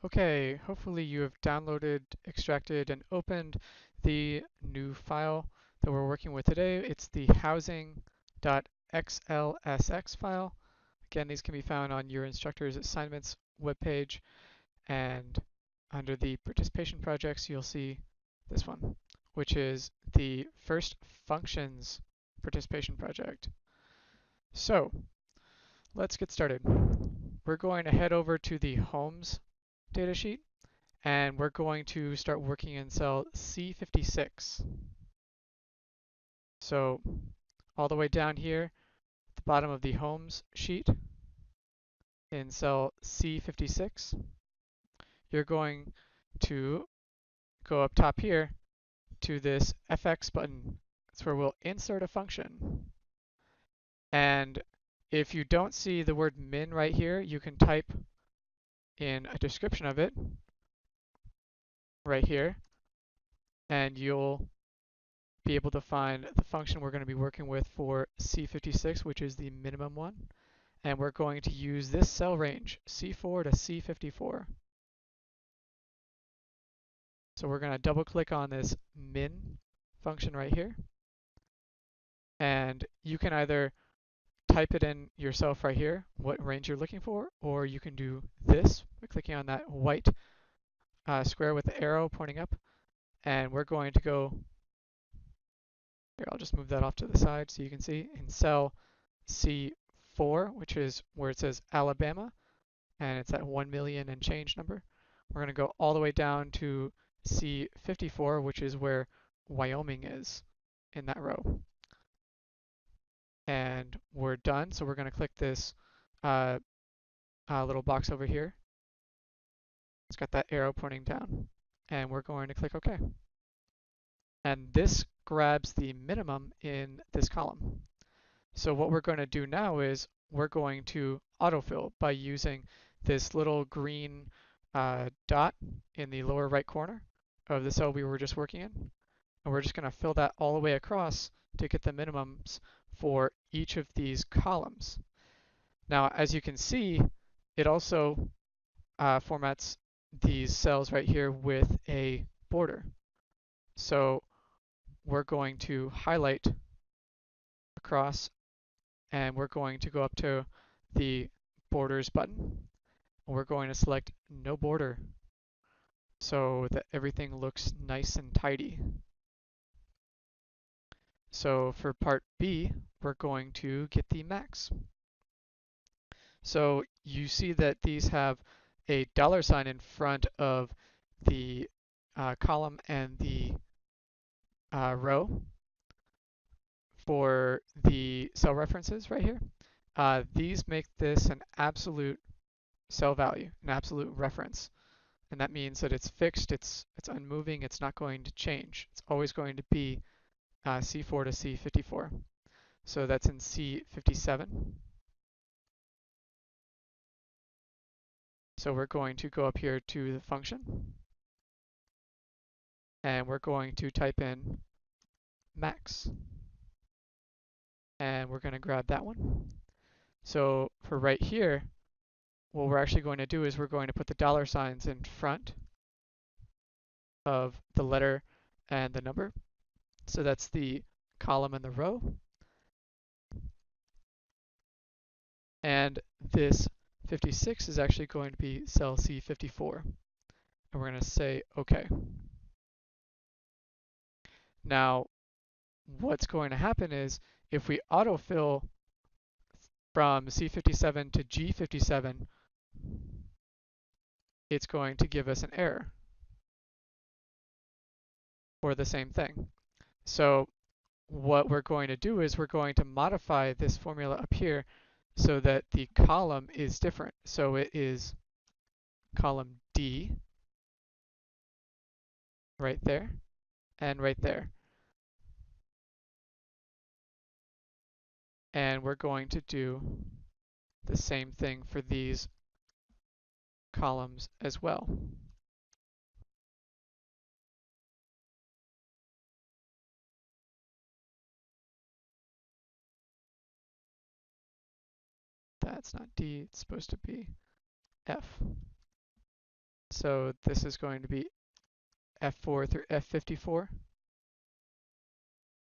Okay, hopefully you have downloaded, extracted, and opened the new file that we're working with today. It's the housing.xlsx file. Again, these can be found on your instructor's assignments webpage, and under the participation projects, you'll see this one, which is the first functions participation project. So let's get started. We're going to head over to the homes datasheet, and we're going to start working in cell C56. So all the way down here at the bottom of the homes sheet in cell C56, you're going to go up top here to this FX button. That's where we'll insert a function. And if you don't see the word min right here, you can type in a description of it right here, and you'll be able to find the function we're going to be working with for C56, which is the minimum one. And we're going to use this cell range, C4 to C54. So we're going to double click on this min function right here. And you can either type it in yourself right here, what range you're looking for, or you can do this by clicking on that white square with the arrow pointing up. And we're going to go, here, I'll just move that off to the side so you can see, in cell C4, which is where it says Alabama, and it's that 1 million and change number. We're going to go all the way down to C54, which is where Wyoming is in that row. And we're done, so we're going to click this little box over here. It's got that arrow pointing down, and we're going to click OK. And this grabs the minimum in this column. So what we're going to do now is we're going to autofill by using this little green dot in the lower right corner of the cell we were just working in. And we're just going to fill that all the way across to get the minimums for each of these columns. Now, as you can see, it also formats these cells right here with a border. So we're going to highlight across, and we're going to go up to the borders button, and we're going to select no border so that everything looks nice and tidy. So for part B, we're going to get the max. So you see that these have a $sign in front of the column and the row for the cell references right here. These make this an absolute cell value, an absolute reference. And that means that it's fixed, it's unmoving, it's not going to change. It's always going to be C4 to C54. So that's in C57. So we're going to go up here to the function, and we're going to type in max. And we're going to grab that one. So for right here, what we're actually going to do is we're going to put the $signs in front of the letter and the number. So that's the column and the row. And this 56 is actually going to be cell C54. And we're going to say OK. Now, what's going to happen is if we autofill from C57 to G57, it's going to give us an error for the same thing. So what we're going to do is we're going to modify this formula up here so that the column is different. So it is column D right there and right there. And we're going to do the same thing for these columns as well. That's not D, it's supposed to be F. So this is going to be F4 through F54,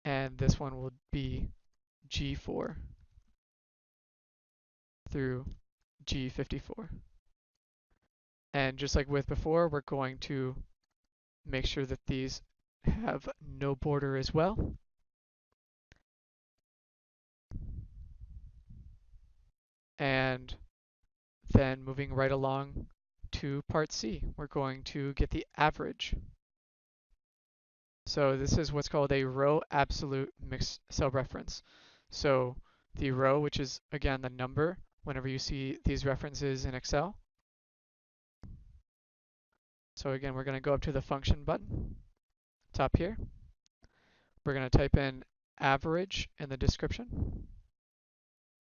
and this one will be G4 through G54. And just like with before, we're going to make sure that these have no border as well. And then moving right along to part C, we're going to get the average. So this is what's called a row absolute mixed cell reference. So the row, which is again the number, whenever you see these references in Excel. So again, we're going to go up to the function button, top here. We're going to type in average in the description.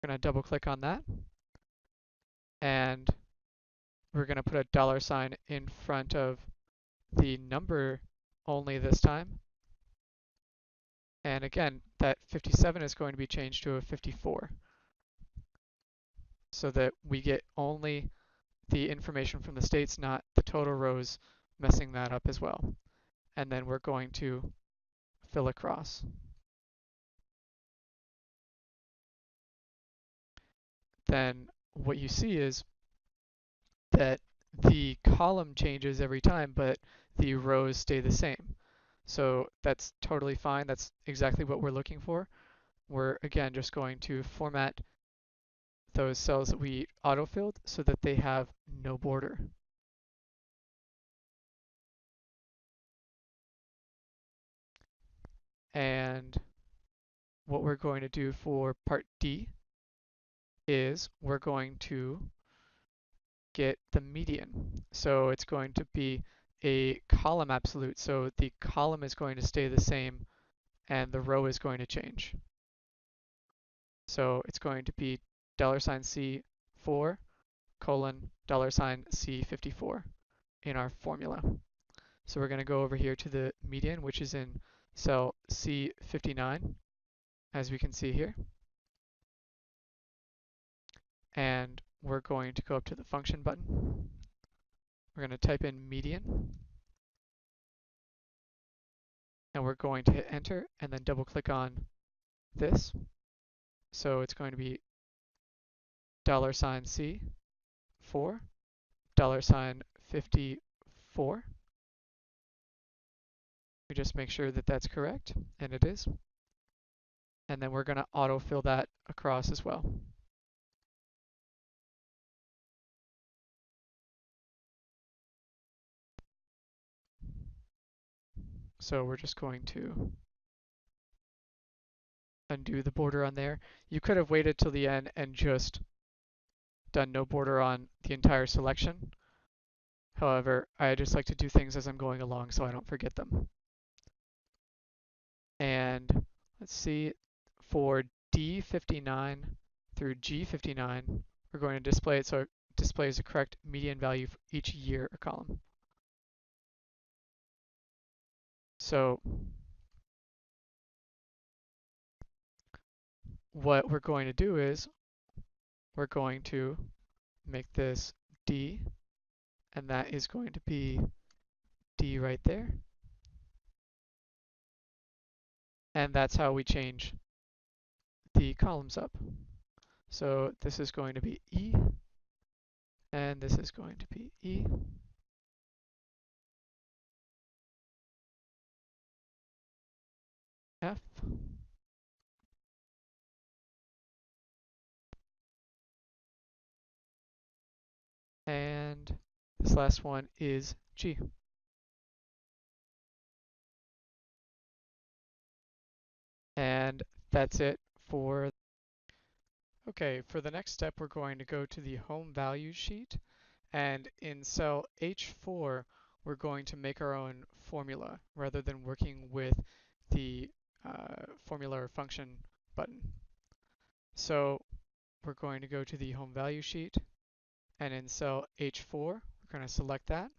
We're going to double click on that. And we're going to put a $sign in front of the number only this time. And again, that 57 is going to be changed to a 54 so that we get only the information from the states, not the total rows messing that up as well. And then we're going to fill across. Then what you see is that the column changes every time, but the rows stay the same. So that's totally fine. That's exactly what we're looking for. We're again just going to format those cells that we autofilled so that they have no border. And what we're going to do for part D is we're going to get the median. So it's going to be a column absolute. So the column is going to stay the same and the row is going to change. So it's going to be $C4 colon $C54 in our formula. So we're going to go over here to the median, which is in cell C59, as we can see here. And we're going to go up to the function button. We're going to type in median. And we're going to hit enter and then double click on this. So it's going to be $C4 $54. We just make sure that that's correct, and it is. And then we're going to autofill that across as well. So we're just going to undo the border on there. You could have waited till the end and just done no border on the entire selection. However, I just like to do things as I'm going along so I don't forget them. And let's see, for D59 through G59, we're going to display it so it displays the correct median value for each year or column. So what we're going to do is we're going to make this D, and that is going to be D right there. And that's how we change the columns up. So this is going to be E, and this is going to be E. F. And this last one is G. And that's it for. Okay, for the next step, we're going to go to the home values sheet. And in cell H4, we're going to make our own formula rather than working with the formula or function button. So we're going to go to the home value sheet. And in cell H4, we're going to select that.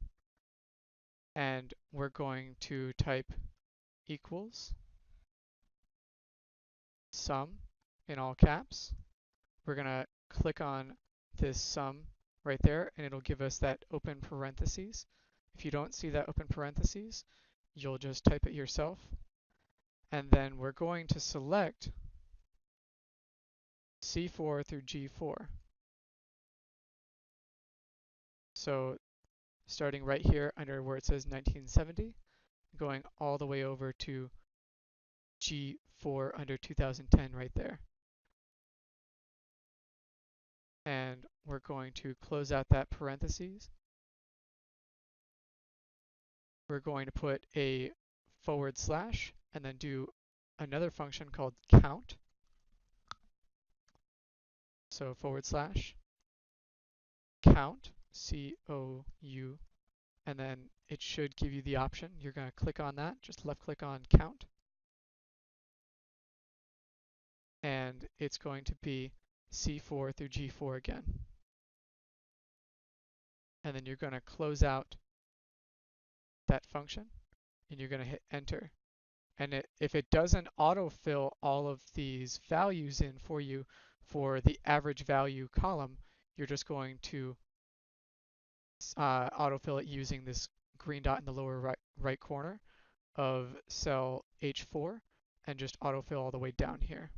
And we're going to type equals sum in all caps. We're going to click on this sum right there, and it'll give us that open parentheses. If you don't see that open parentheses, you'll just type it yourself. And then we're going to select C4 through G4. So starting right here under where it says 1970, going all the way over to G4 under 2010 right there. And we're going to close out that parentheses. We're going to put a / and then do another function called count. So / count, C-O-U, and then it should give you the option. You're going to click on that, just left click on count. And it's going to be C4 through G4 again. And then you're going to close out that function and you're going to hit enter. And if it doesn't autofill all of these values in for you for the average value column, you're just going to autofill it using this green dot in the lower right corner of cell H4 and just autofill all the way down here.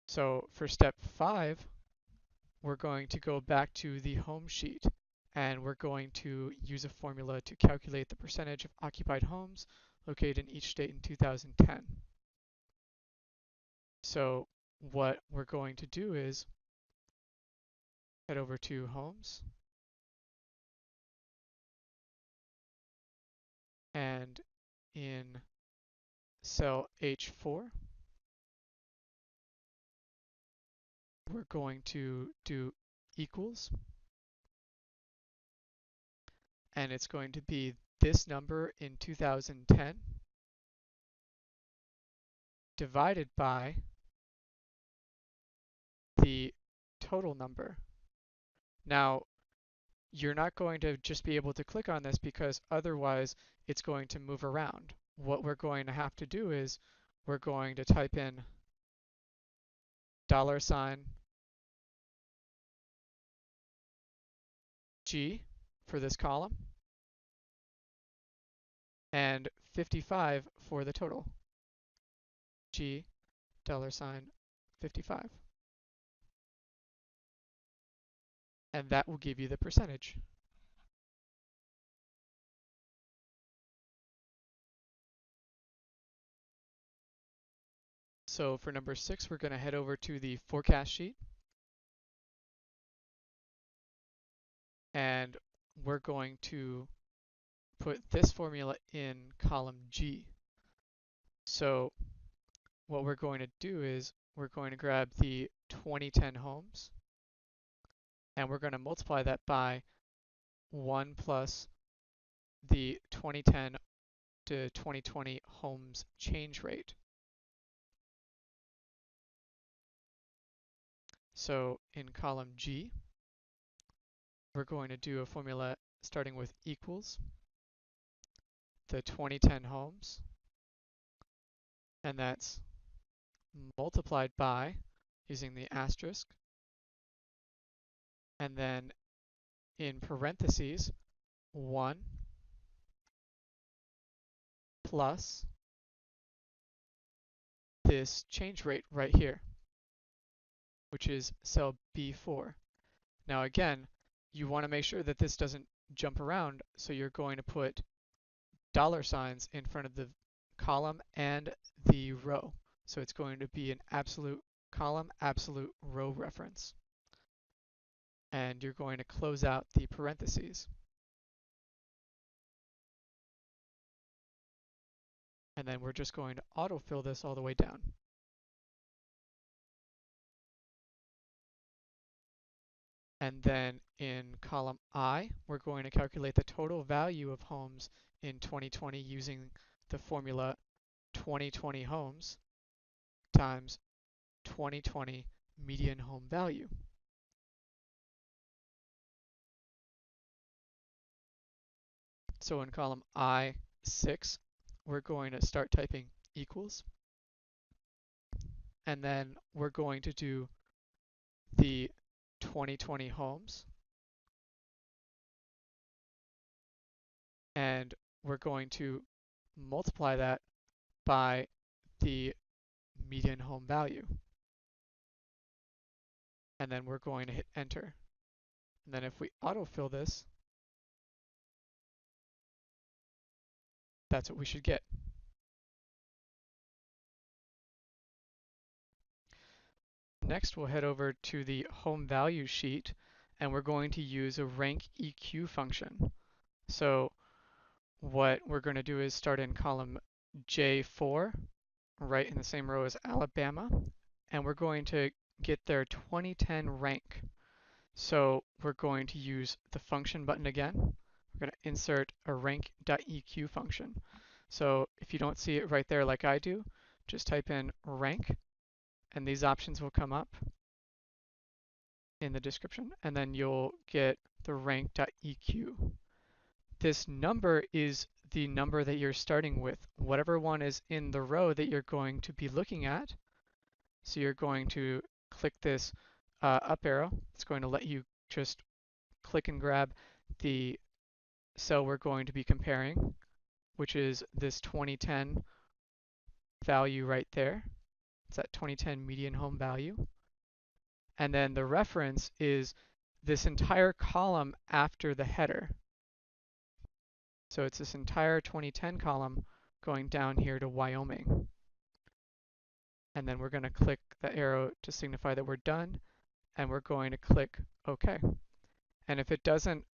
So for step 5, we're going to go back to the home sheet and we're going to use a formula to calculate the percentage of occupied homes located in each state in 2010. So what we're going to do is head over to homes and in cell H4 we're going to do equals, and it's going to be this number in 2010 divided by the total number. Now, you're not going to just be able to click on this because otherwise it's going to move around. What we're going to have to do is we're going to type in $G for this column and 55 for the total. G $55. And that will give you the percentage. So for number 6, we're going to head over to the forecast sheet. And we're going to put this formula in column G. So what we're going to do is we're going to grab the 2010 homes and we're going to multiply that by 1 plus the 2010 to 2020 homes change rate. So in column G, we're going to do a formula starting with equals the 2010 homes, and that's multiplied by, using the asterisk, and then in parentheses, 1 plus this change rate right here, which is cell B4. Now again, you want to make sure that this doesn't jump around, so you're going to put $ in front of the column and the row. So it's going to be an absolute column, absolute row reference. And you're going to close out the parentheses. And then we're just going to autofill this all the way down. And then in column I, we're going to calculate the total value of homes in 2020 using the formula 2020 homes times 2020 median home value. So in column I6, we're going to start typing equals. And then we're going to do the 2020 homes, and we're going to multiply that by the median home value. And then we're going to hit enter. And then if we autofill this, that's what we should get. Next, we'll head over to the home value sheet, and we're going to use a rank EQ function. So what we're going to do is start in column J4, right in the same row as Alabama, and we're going to get their 2010 rank. So we're going to use the function button again. We're going to insert a rank.eq function. So if you don't see it right there like I do, just type in rank, and these options will come up in the description, and then you'll get the rank.eq. This number is the number that you're starting with, whatever one is in the row that you're going to be looking at. So you're going to click this up arrow. It's going to let you just click and grab the cell we're going to be comparing, which is this 2010 value right there. It's that 2010 median home value. And then the reference is this entire column after the header. So it's this entire 2010 column going down here to Wyoming. And then we're going to click the arrow to signify that we're done, and we're going to click OK. And if it doesn't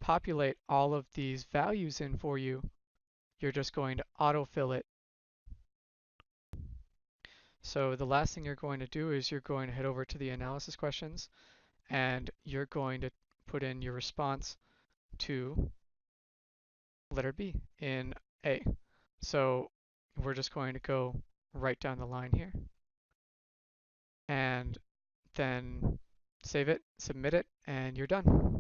populate all of these values in for you, you're just going to autofill it. So the last thing you're going to do is you're going to head over to the analysis questions, and you're going to put in your response to letter B in A. So we're just going to go right down the line here, and then save it, submit it, and you're done.